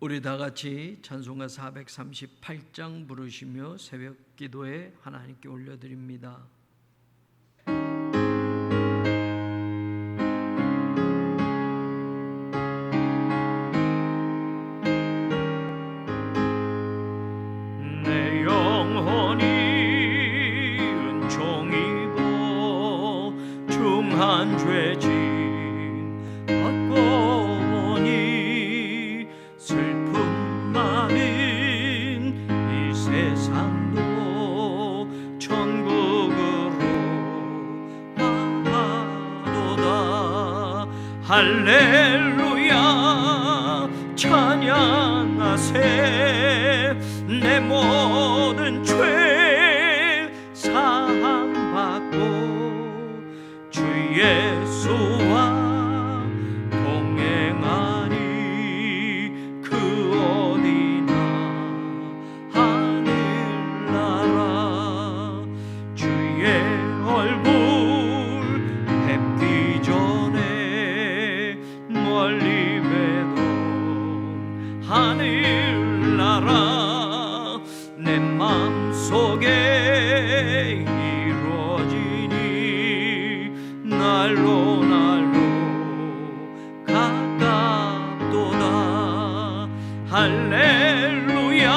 우리 다 같이 찬송가 438장 부르시며 새벽 기도에 하나님께 올려드립니다. 내 영혼이 은총 입어 중한 죄짐 슬픔 많은 이 세상도 천국으로 가도다. 할렐루야 찬양하세. 내 모든 죄 사함받고 주 예수와 하늘나라 내 맘속에 이루어지니 날로 가깝도다. 할렐루야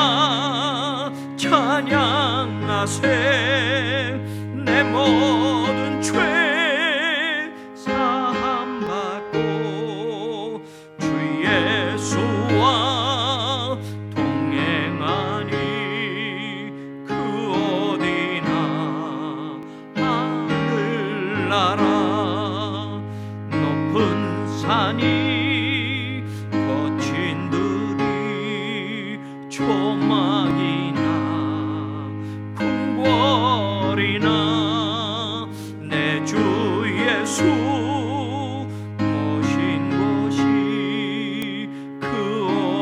찬양하세. 내 모든 죄 사함받고 주 예수와 동행하니 그 어디나 하늘나라 높은 산이 거친 들이 조막이나 궁궐이나 내 주 예수 모신 곳이 그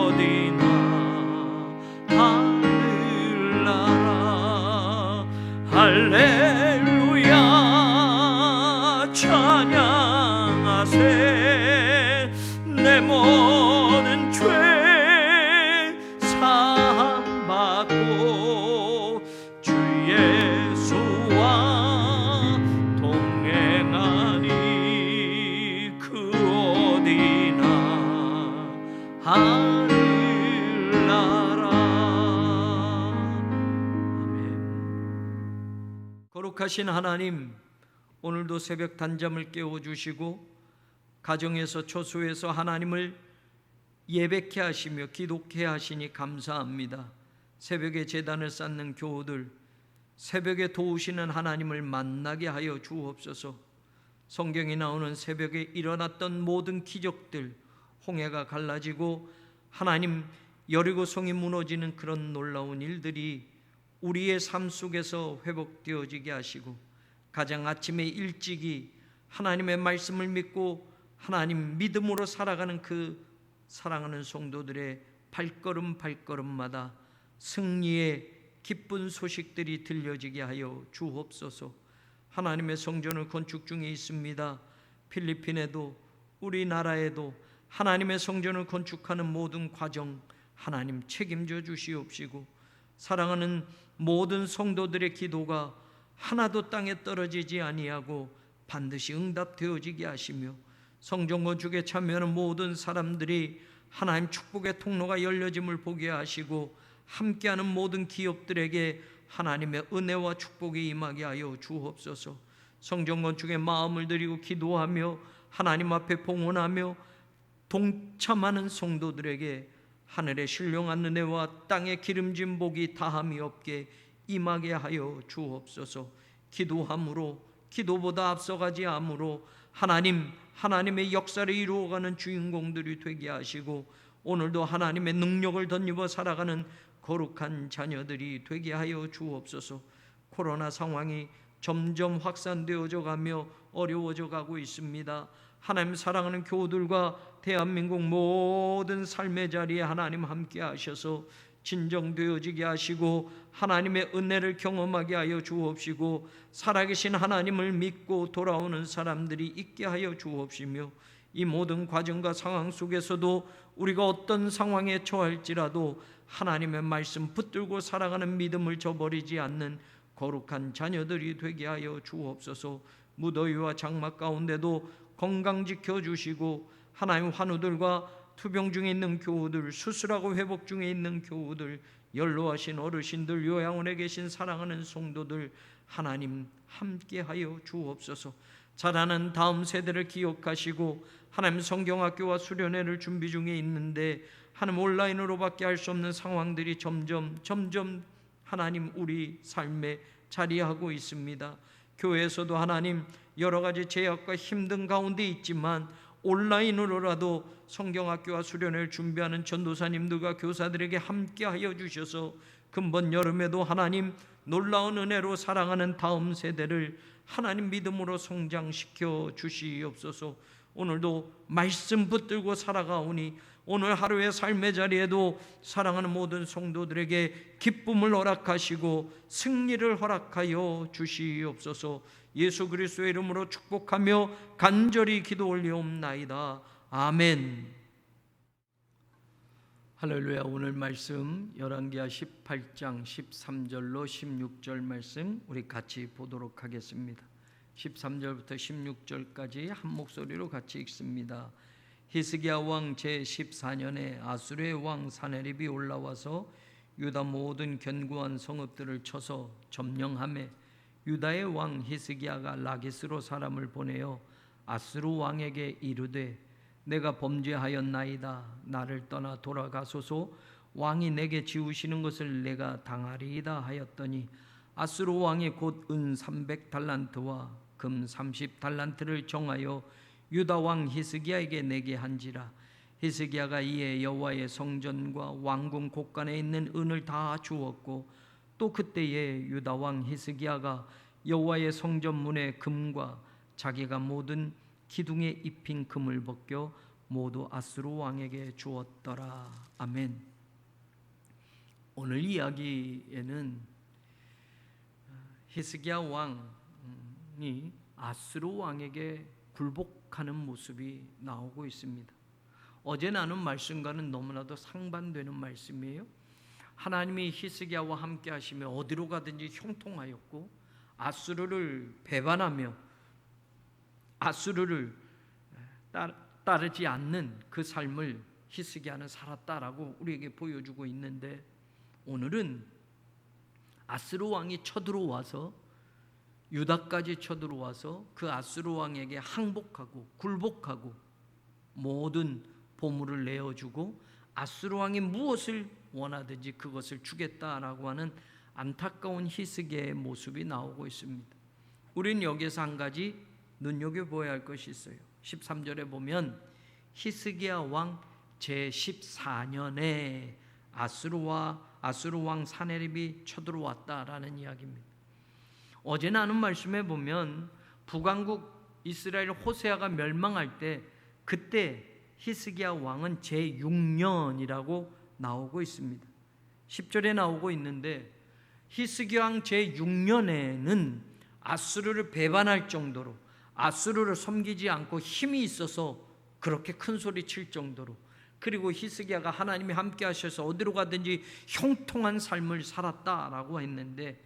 어디나 하늘나라. 할렐루야 찬양하세. 내 모든 죄 사함받고 주 예수와 동행하니 그 어디나 하늘나라. 아멘. 거룩하신 하나님, 오늘도 새벽 단잠을 깨워주시고 가정에서 초소에서 하나님을 예배케 하시며 기독케 하시니 감사합니다. 새벽에 제단을 쌓는 교우들, 새벽에 도우시는 하나님을 만나게 하여 주옵소서. 성경에 나오는 새벽에 일어났던 모든 기적들, 홍해가 갈라지고 하나님 여리고성이 무너지는 그런 놀라운 일들이 우리의 삶 속에서 회복되어지게 하시고 가장 아침에 일찍이 하나님의 말씀을 믿고 하나님 믿음으로 살아가는 그 사랑하는 성도들의 발걸음마다 승리의 기쁜 소식들이 들려지게 하여 주옵소서. 하나님의 성전을 건축 중에 있습니다. 필리핀에도 우리나라에도 하나님의 성전을 건축하는 모든 과정 하나님 책임져 주시옵시고, 사랑하는 모든 성도들의 기도가 하나도 땅에 떨어지지 아니하고 반드시 응답되어지게 하시며, 성전 건축에 참여하는 모든 사람들이 하나님 축복의 통로가 열려짐을 보게 하시고, 함께하는 모든 기업들에게 하나님의 은혜와 축복이 임하게 하여 주옵소서. 성전 건축에 마음을 드리고 기도하며 하나님 앞에 봉헌하며 동참하는 성도들에게 하늘의 신령한 은혜와 땅의 기름진 복이 다함이 없게 임하게 하여 주옵소서. 기도함으로, 기도보다 앞서가지 함으로 하나님의 역사를 이루어가는 주인공들이 되게 하시고, 오늘도 하나님의 능력을 덧입어 살아가는 거룩한 자녀들이 되게 하여 주옵소서. 코로나 상황이 점점 확산되어져 가며 어려워져 가고 있습니다. 하나님 사랑하는 교우들과 대한민국 모든 삶의 자리에 하나님 함께 하셔서 진정되어지게 하시고 하나님의 은혜를 경험하게 하여 주옵시고, 살아계신 하나님을 믿고 돌아오는 사람들이 있게 하여 주옵시며, 이 모든 과정과 상황 속에서도 우리가 어떤 상황에 처할지라도 하나님의 말씀 붙들고 살아가는 믿음을 저버리지 않는 거룩한 자녀들이 되게 하여 주옵소서. 무더위와 장마 가운데도 건강 지켜주시고 하나님 환우들과 투병 중에 있는 교우들, 수술하고 회복 중에 있는 교우들, 연로하신 어르신들, 요양원에 계신 사랑하는 성도들 하나님 함께하여 주옵소서. 자라는 다음 세대를 기억하시고 하나님 성경학교와 수련회를 준비 중에 있는데 하나님 온라인으로밖에 할 수 없는 상황들이 점점 하나님 우리 삶에 자리하고 있습니다. 교회에서도 하나님 여러 가지 제약과 힘든 가운데 있지만 온라인으로라도 성경학교와 수련회를 준비하는 전도사님들과 교사들에게 함께하여 주셔서 금번 여름에도 하나님 놀라운 은혜로 사랑하는 다음 세대를 하나님 믿음으로 성장시켜 주시옵소서. 오늘도 말씀 붙들고 살아가오니 오늘 하루의 삶의 자리에도 사랑하는 모든 성도들에게 기쁨을 허락하시고 승리를 허락하여 주시옵소서. 예수 그리스도의 이름으로 축복하며 간절히 기도 올리옵나이다. 아멘. 할렐루야. 오늘 말씀 열왕기하 18장 13절로 16절 말씀 우리 같이 보도록 하겠습니다. 13절부터 16절까지 한 목소리로 같이 읽습니다. 히스기야 왕 제14년에 아수르의 왕 사네립이 올라와서 유다 모든 견고한 성읍들을 쳐서 점령하매 유다의 왕 히스기야가 라기스로 사람을 보내어 아수르 왕에게 이르되 내가 범죄하였나이다. 나를 떠나 돌아가소서. 왕이 내게 지우시는 것을 내가 당하리이다 하였더니 아수르 왕이 곧 은 300달란트와 금 30달란트를 정하여 유다 왕 히스기야에게 내게 한지라. 히스기야가 이에 여호와의 성전과 왕궁 곳간에 있는 은을 다 주었고 또 그때에 유다 왕 히스기야가 여호와의 성전 문의 금과 자기가 모든 기둥에 입힌 금을 벗겨 모두 아수르 왕에게 주었더라. 아멘. 오늘 이야기에는 히스기야 왕이 아수르 왕에게 굴복하는 모습이 나오고 있습니다. 어제 나눈 말씀과는 너무나도 상반되는 말씀이에요. 하나님이 히스기야와 함께 하시며 어디로 가든지 형통하였고 아수르를 배반하며 아수르를 따르지 않는 그 삶을 히스기야는 살았다라고 우리에게 보여주고 있는데 오늘은 아수르 왕이 쳐들어와서 유다까지 쳐들어와서 그 아수르 왕에게 항복하고 굴복하고 모든 보물을 내어주고 아수르 왕이 무엇을 원하든지 그것을 주겠다라고 하는 안타까운 히스기야의 모습이 나오고 있습니다. 우리는 여기서 한 가지 눈여겨보아야 할 것이 있어요. 13절에 보면 히스기야 왕 제14년에 아수르 왕 사네립이 쳐들어왔다라는 이야기입니다. 어제 나눈 말씀에 보면 북왕국 이스라엘 호세아가 멸망할 때 그때 히스기야 왕은 제6년이라고 나오고 있습니다. 10절에 나오고 있는데 히스기야 왕 제6년에는 아수르를 배반할 정도로 아수르를 섬기지 않고 힘이 있어서 그렇게 큰 소리 칠 정도로 그리고 히스기야가 하나님이 함께 하셔서 어디로 가든지 형통한 삶을 살았다라고 했는데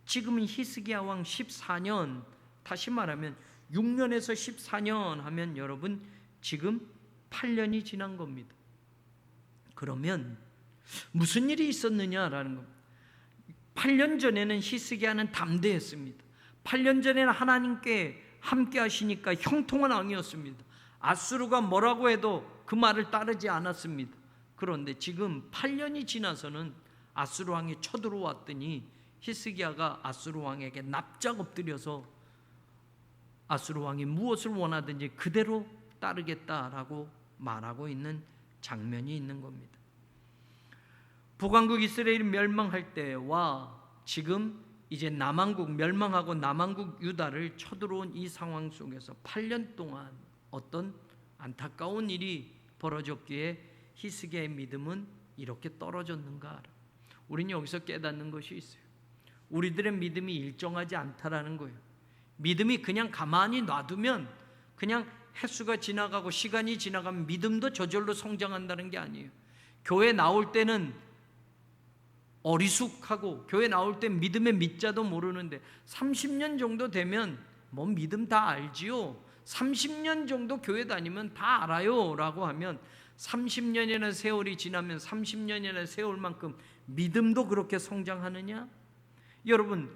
지금은 히스기야 왕 14년 다시 말하면 6년에서 14년 하면 여러분 지금 8년이 지난 겁니다. 그러면 무슨 일이 있었느냐라는 겁니다. 8년 전에는 히스기야는 담대했습니다. 8년 전에는 하나님께 함께 하시니까 형통한 왕이었습니다. 아수르가 뭐라고 해도 그 말을 따르지 않았습니다. 그런데 지금 8년이 지나서는 아수르 왕이 쳐들어왔더니 히스기야가 아수르 왕에게 납작 엎드려서 아수르 왕이 무엇을 원하든지 그대로 따르겠다라고 말하고 있는 장면이 있는 겁니다. 북왕국 이스라엘이 멸망할 때와 지금 이제 남왕국 멸망하고 남왕국 유다를 쳐들어온 이 상황 속에서 8년 동안 어떤 안타까운 일이 벌어졌기에 히스기야의 믿음은 이렇게 떨어졌는가? 우리는 여기서 깨닫는 것이 있어요. 우리들의 믿음이 일정하지 않다라는 거예요. 믿음이 그냥 가만히 놔두면 그냥 횟수가 지나가고 시간이 지나가면 믿음도 저절로 성장한다는 게 아니에요. 교회 나올 때는 어리숙하고 교회 나올 때 믿음의 밑자도 모르는데 30년 정도 되면 뭐 믿음 다 알지요. 30년 정도 교회 다니면 다 알아요 라고 하면 30년이나 세월이 지나면 30년이나 세월만큼 믿음도 그렇게 성장하느냐? 여러분,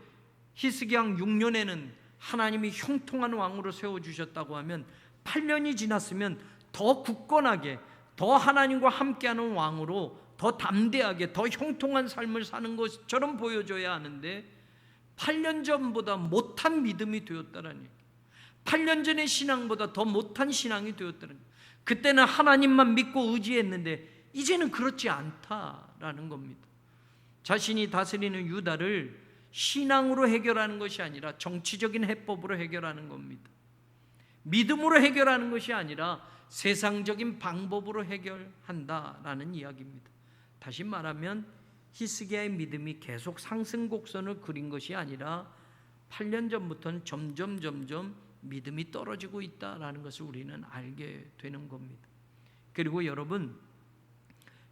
히스기야 6년에는 하나님이 형통한 왕으로 세워주셨다고 하면 8년이 지났으면 더 굳건하게, 더 하나님과 함께하는 왕으로 더 담대하게, 더 형통한 삶을 사는 것처럼 보여줘야 하는데 8년 전보다 못한 믿음이 되었다라는 얘기예요. 8년 전의 신앙보다 더 못한 신앙이 되었다는 거예요. 그때는 하나님만 믿고 의지했는데 이제는 그렇지 않다라는 겁니다. 자신이 다스리는 유다를 신앙으로 해결하는 것이 아니라 정치적인 해법으로 해결하는 겁니다. 믿음으로 해결하는 것이 아니라 세상적인 방법으로 해결한다라는 이야기입니다. 다시 말하면 히스기야의 믿음이 계속 상승 곡선을 그린 것이 아니라 8년 전부터는 점점 믿음이 떨어지고 있다라는 것을 우리는 알게 되는 겁니다. 그리고 여러분,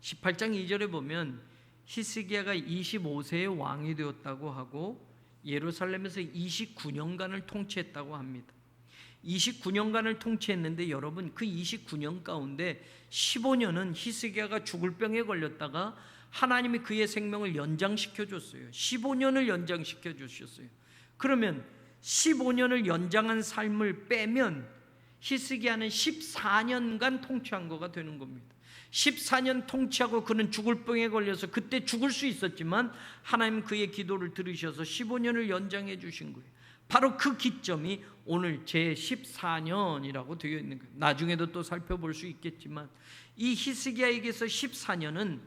18장 2절에 보면 히스기야가 25세의 왕이 되었다고 하고 예루살렘에서 29년간을 통치했다고 합니다. 29년간을 통치했는데 여러분, 그 29년 가운데 15년은 히스기야가 죽을 병에 걸렸다가 하나님이 그의 생명을 연장시켜 줬어요. 15년을 연장시켜 주셨어요. 그러면 15년을 연장한 삶을 빼면 히스기야는 14년간 통치한 거가 되는 겁니다. 14년 통치하고 그는 죽을 병에 걸려서 그때 죽을 수 있었지만 하나님 그의 기도를 들으셔서 15년을 연장해 주신 거예요. 바로 그 기점이 오늘 제14년이라고 되어 있는 거예요. 나중에도 또 살펴볼 수 있겠지만 이 히스기야에게서 14년은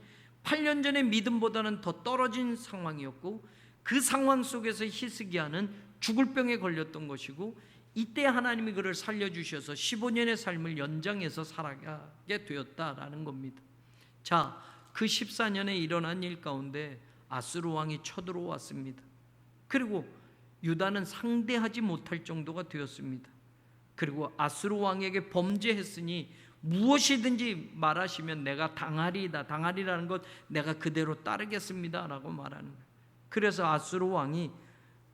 8년 전의 믿음보다는 더 떨어진 상황이었고 그 상황 속에서 히스기야는 죽을 병에 걸렸던 것이고 이때 하나님이 그를 살려주셔서 15년의 삶을 연장해서 살아가게 되었다라는 겁니다. 자, 그 14년에 일어난 일 가운데 아수르 왕이 쳐들어왔습니다. 그리고 유다는 상대하지 못할 정도가 되었습니다. 그리고 아수르 왕에게 범죄했으니 무엇이든지 말하시면 내가 당하리이다. 당하리라는 것 내가 그대로 따르겠습니다 라고 말하는 거예요. 그래서 아수르 왕이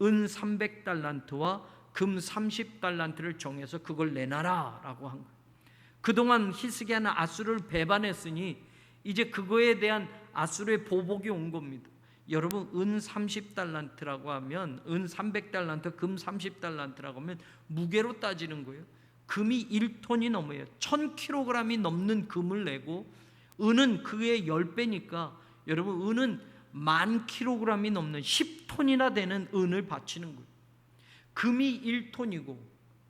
은 300달란트와 금 30달란트를 정해서 그걸 내놔라 라고 한 거예요. 그동안 히스기야는 아수르를 배반했으니 이제 그거에 대한 아수르의 보복이 온 겁니다. 여러분, 은 30달란트라고 하면, 은 300달란트, 금 30달란트라고 하면 무게로 따지는 거예요. 금이 1톤이 넘어요. 1000kg이 넘는 금을 내고 은은 그의 10배니까 여러분, 은은 10,000kg이 넘는 10톤이나 되는 은을 바치는 거예요. 금이 1톤이고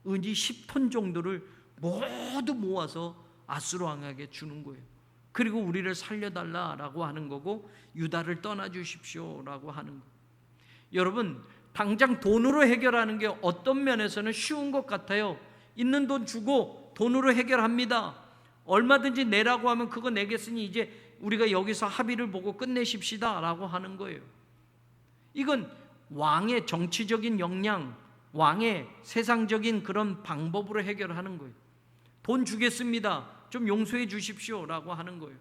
은이 10톤 정도를 모두 모아서 아수르 왕에게 주는 거예요. 그리고 우리를 살려달라라고 하는 거고 유다를 떠나주십시오라고 하는 거예요. 여러분, 당장 돈으로 해결하는 게 어떤 면에서는 쉬운 것 같아요. 있는 돈 주고 돈으로 해결합니다. 얼마든지 내라고 하면 그거 내겠으니 이제 우리가 여기서 합의를 보고 끝내십시다 라고 하는 거예요. 이건 왕의 정치적인 역량, 왕의 세상적인 그런 방법으로 해결하는 거예요. 돈 주겠습니다. 좀 용서해 주십시오 라고 하는 거예요.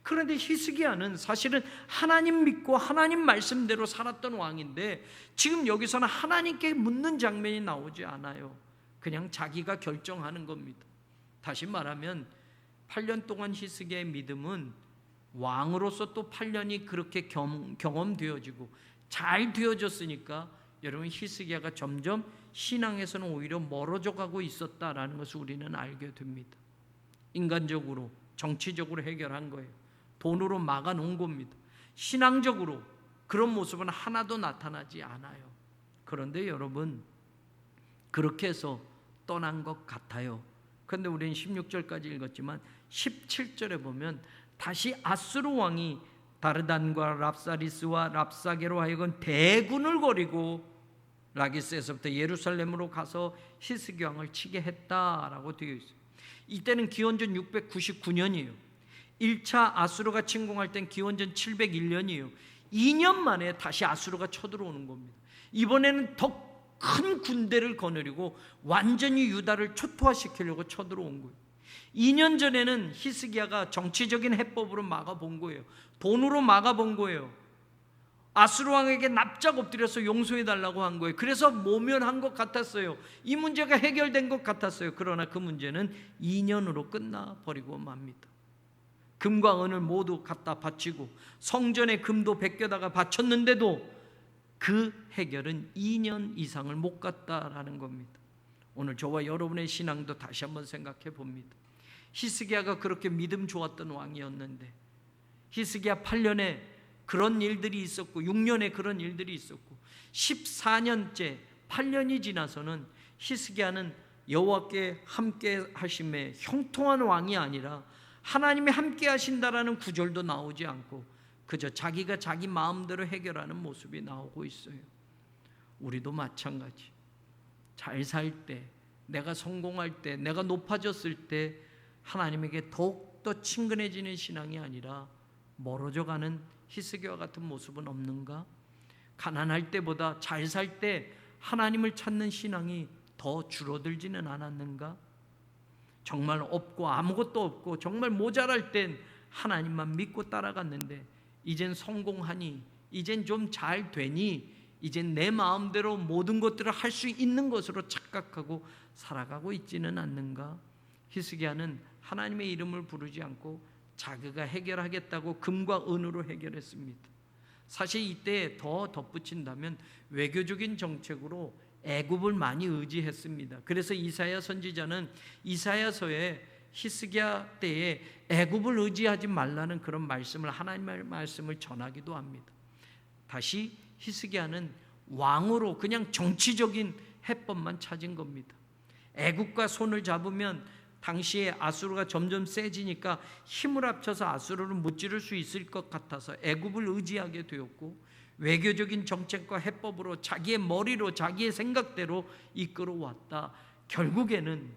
그런데 히스기야는 사실은 하나님 믿고 하나님 말씀대로 살았던 왕인데 지금 여기서는 하나님께 묻는 장면이 나오지 않아요. 그냥 자기가 결정하는 겁니다. 다시 말하면 8년 동안 히스기야의 믿음은 왕으로서 또 8년이 그렇게 경험되어지고 잘 되어졌으니까 여러분, 히스기야가 점점 신앙에서는 오히려 멀어져 가고 있었다라는 것을 우리는 알게 됩니다. 인간적으로, 정치적으로 해결한 거예요. 돈으로 막아놓은 겁니다. 신앙적으로 그런 모습은 하나도 나타나지 않아요. 그런데 여러분, 그렇게 해서 떠난 것 같아요. 그런데 우리는 16절까지 읽었지만 17절에 보면 다시 아수르 왕이 다르단과 랍사리스와 랍사게로 하여금 대군을 거리고 라기스에서부터 예루살렘으로 가서 히스기야 왕을 치게 했다라고 되어 있어요. 이때는 기원전 699년이에요. 1차 아수르가 침공할 땐 기원전 701년이에요. 2년 만에 다시 아수르가 쳐들어오는 겁니다. 이번에는 더 큰 군대를 거느리고 완전히 유다를 초토화시키려고 쳐들어온 거예요. 2년 전에는 히스기야가 정치적인 해법으로 막아본 거예요. 돈으로 막아본 거예요. 아수르 왕에게 납작 엎드려서 용서해달라고 한 거예요. 그래서 모면한 것 같았어요. 이 문제가 해결된 것 같았어요. 그러나 그 문제는 2년으로 끝나버리고 맙니다. 금과 은을 모두 갖다 바치고 성전에 금도 베껴다가 바쳤는데도 그 해결은 2년 이상을 못 갔다라는 겁니다. 오늘 저와 여러분의 신앙도 다시 한번 생각해 봅니다. 히스기야가 그렇게 믿음 좋았던 왕이었는데 히스기야 8년에 그런 일들이 있었고 6년에 그런 일들이 있었고 14년째 8년이 지나서는 히스기야는 여호와께 함께 하심에 형통한 왕이 아니라 하나님이 함께 하신다라는 구절도 나오지 않고 그저 자기가 자기 마음대로 해결하는 모습이 나오고 있어요. 우리도 마찬가지. 잘 살 때, 내가 성공할 때, 내가 높아졌을 때 하나님에게 더욱더 친근해지는 신앙이 아니라 멀어져가는 히스기야와 같은 모습은 없는가? 가난할 때보다 잘 살 때 하나님을 찾는 신앙이 더 줄어들지는 않았는가? 정말 없고 아무것도 없고 정말 모자랄 땐 하나님만 믿고 따라갔는데 이젠 성공하니, 이젠 좀 잘 되니, 이젠 내 마음대로 모든 것들을 할 수 있는 것으로 착각하고 살아가고 있지는 않는가? 히스기야는 하나님의 이름을 부르지 않고 자기가 해결하겠다고 금과 은으로 해결했습니다. 사실 이때 더 덧붙인다면 외교적인 정책으로 애굽을 많이 의지했습니다. 그래서 이사야 선지자는 이사야서에 히스기야 때에 애굽을 의지하지 말라는 그런 말씀을, 하나님의 말씀을 전하기도 합니다. 다시 히스기야는 왕으로 그냥 정치적인 해법만 찾은 겁니다. 애굽과 손을 잡으면 당시에 아수르가 점점 세지니까 힘을 합쳐서 아수르를 무찌를 수 있을 것 같아서 애굽을 의지하게 되었고, 외교적인 정책과 해법으로 자기의 머리로 자기의 생각대로 이끌어왔다. 결국에는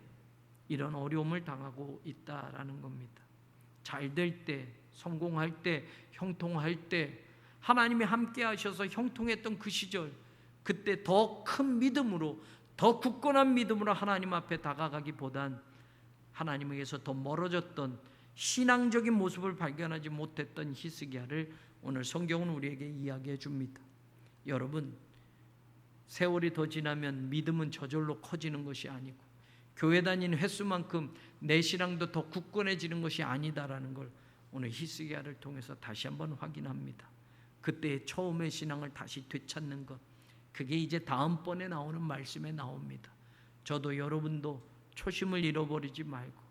이런 어려움을 당하고 있다라는 겁니다. 잘 될 때, 성공할 때, 형통할 때 하나님이 함께 하셔서 형통했던 그 시절, 그때 더 큰 믿음으로, 더 굳건한 믿음으로 하나님 앞에 다가가기보단 하나님에게서 더 멀어졌던 신앙적인 모습을 발견하지 못했던 히스기야를 오늘 성경은 우리에게 이야기해 줍니다. 여러분, 세월이 더 지나면 믿음은 저절로 커지는 것이 아니고 교회 다니는 횟수만큼 내 신앙도 더 굳건해지는 것이 아니다라는 걸 오늘 히스기야를 통해서 다시 한번 확인합니다. 그때의 처음의 신앙을 다시 되찾는 것, 그게 이제 다음번에 나오는 말씀에 나옵니다. 저도 여러분도 초심을 잃어버리지 말고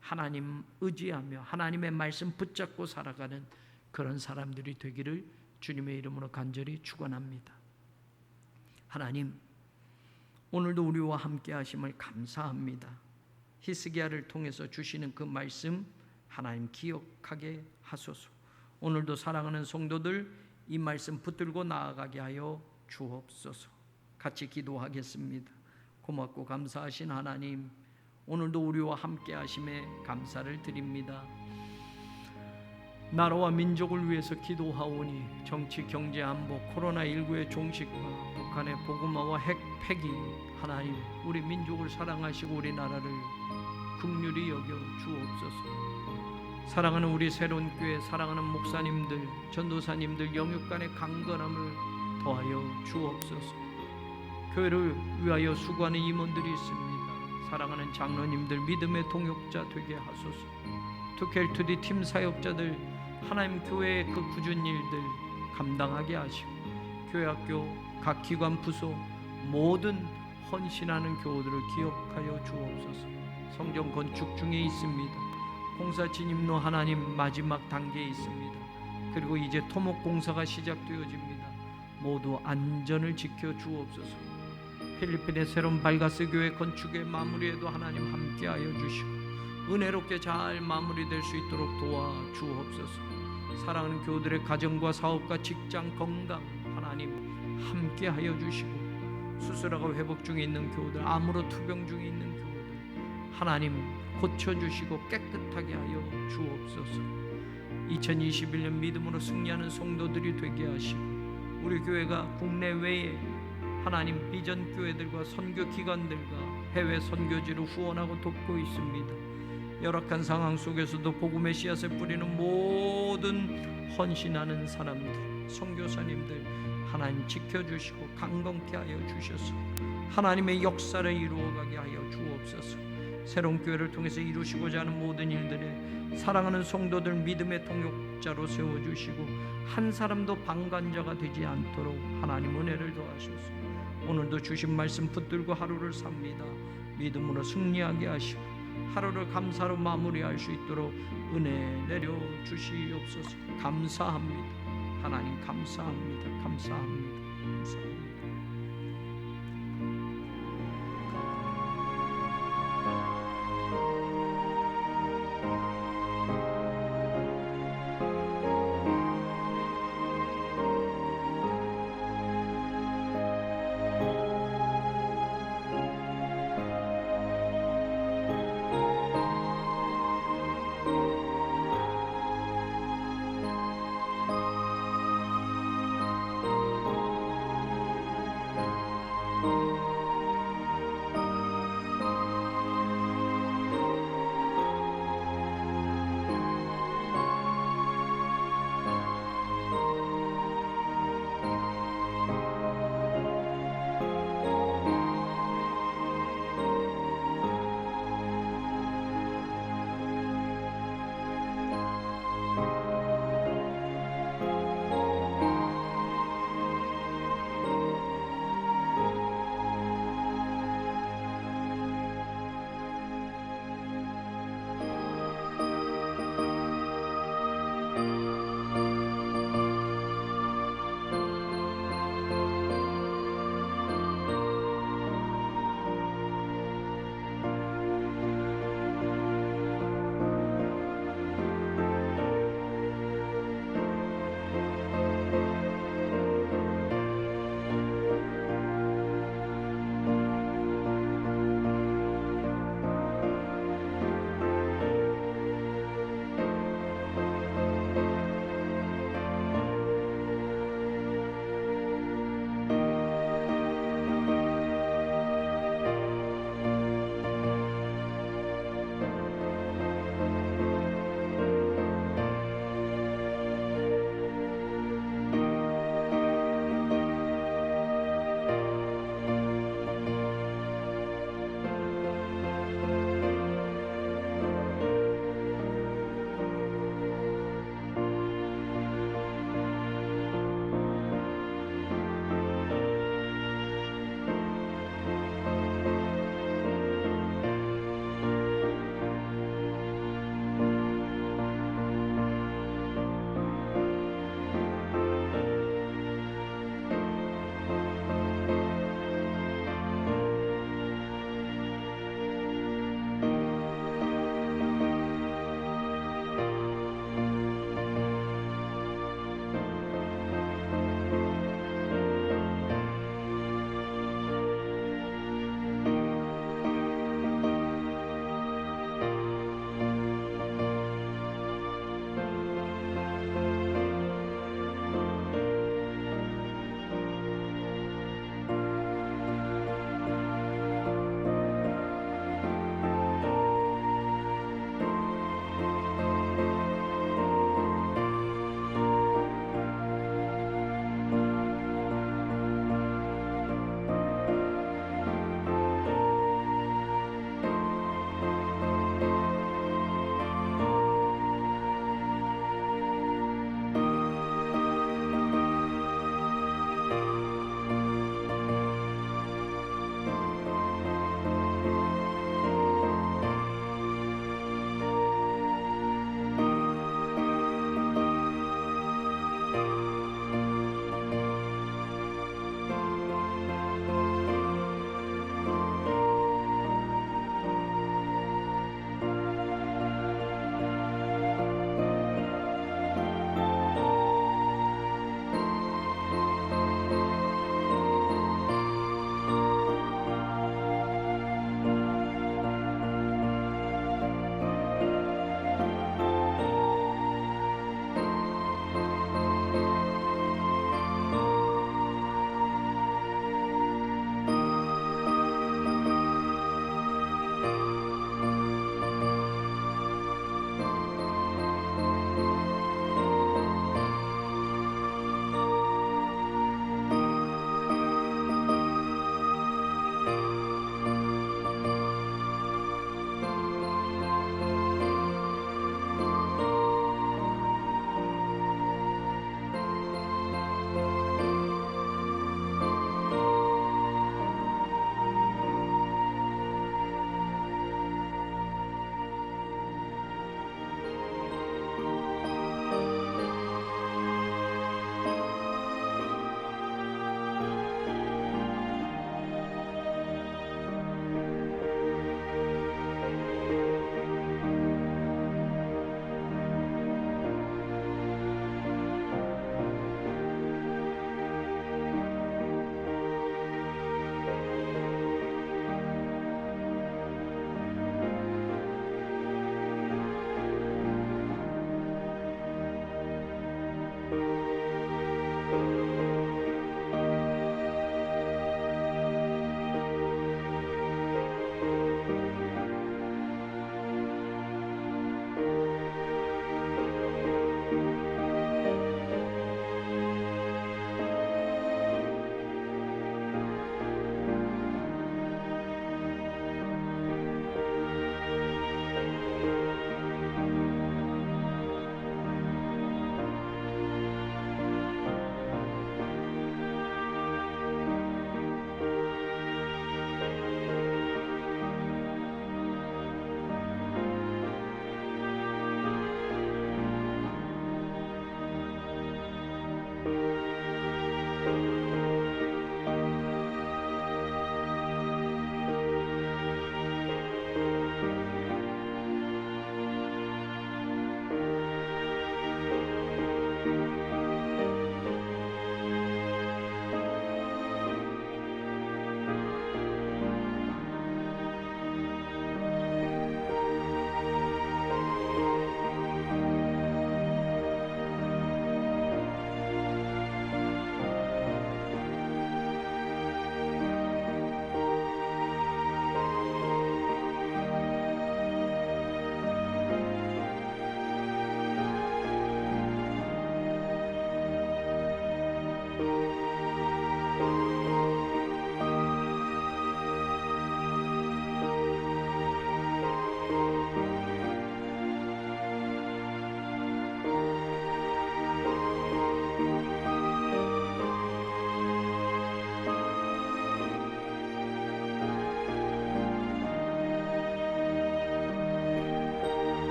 하나님 의지하며 하나님의 말씀 붙잡고 살아가는 그런 사람들이 되기를 주님의 이름으로 간절히 축원합니다. 하나님, 오늘도 우리와 함께 하심을 감사합니다. 히스기야를 통해서 주시는 그 말씀 하나님 기억하게 하소서. 오늘도 사랑하는 성도들 이 말씀 붙들고 나아가게 하여 주옵소서. 같이 기도하겠습니다. 고맙고 감사하신 하나님, 오늘도 우리와 함께 하심에 감사를 드립니다. 나라와 민족을 위해서 기도하오니 정치, 경제, 안보, 코로나19의 종식과 북한의 복음화와 핵 폐기, 하나님 우리 민족을 사랑하시고 우리 나라를 긍휼히 여겨 주옵소서. 사랑하는 우리 새로운 교회, 사랑하는 목사님들, 전도사님들 영육간의 강건함을 더하여 주옵소서. 교회를 위하여 수고하는 임원들이 있습니다. 사랑하는 장로님들 믿음의 동역자 되게 하소서. 투켈투디 팀 사역자들 하나님 교회의 그 굳은 일들 감당하게 하시고 교회 학교 각 기관 부서 모든 헌신하는 교우들을 기억하여 주옵소서. 성전 건축 중에 있습니다. 공사 진입로 하나님 마지막 단계에 있습니다. 그리고 이제 토목 공사가 시작되어집니다. 모두 안전을 지켜 주옵소서. 필리핀의 새로운 발가스 교회 건축의 마무리에도 하나님 함께하여 주시고 은혜롭게 잘 마무리될 수 있도록 도와 주옵소서. 사랑하는 교우들의 가정과 사업과 직장 건강 하나님 함께하여 주시고 수술하고 회복 중에 있는 교우들, 암으로 투병 중에 있는 교우들 하나님 고쳐주시고 깨끗하게 하여 주옵소서. 2021년 믿음으로 승리하는 성도들이 되게 하시고 우리 교회가 국내외에 하나님 비전 교회들과 선교 기관들과 해외 선교지로 후원하고 돕고 있습니다. 열악한 상황 속에서도 복음의 씨앗을 뿌리는 모든 헌신하는 사람들, 선교사님들 하나님 지켜주시고 강건케 하여 주셔서 하나님의 역사를 이루어가게 하여 주옵소서. 새로운 교회를 통해서 이루시고자 하는 모든 일들에 사랑하는 성도들 믿음의 동역자로 세워주시고 한 사람도 방관자가 되지 않도록 하나님 은혜를 더하소서. 오늘도 주신 말씀 붙들고 하루를 삽니다. 믿음으로 승리하게 하시고 하루를 감사로 마무리할 수 있도록 은혜 내려 주시옵소서. 감사합니다. 하나님 감사합니다. 감사합니다. 감사합니다.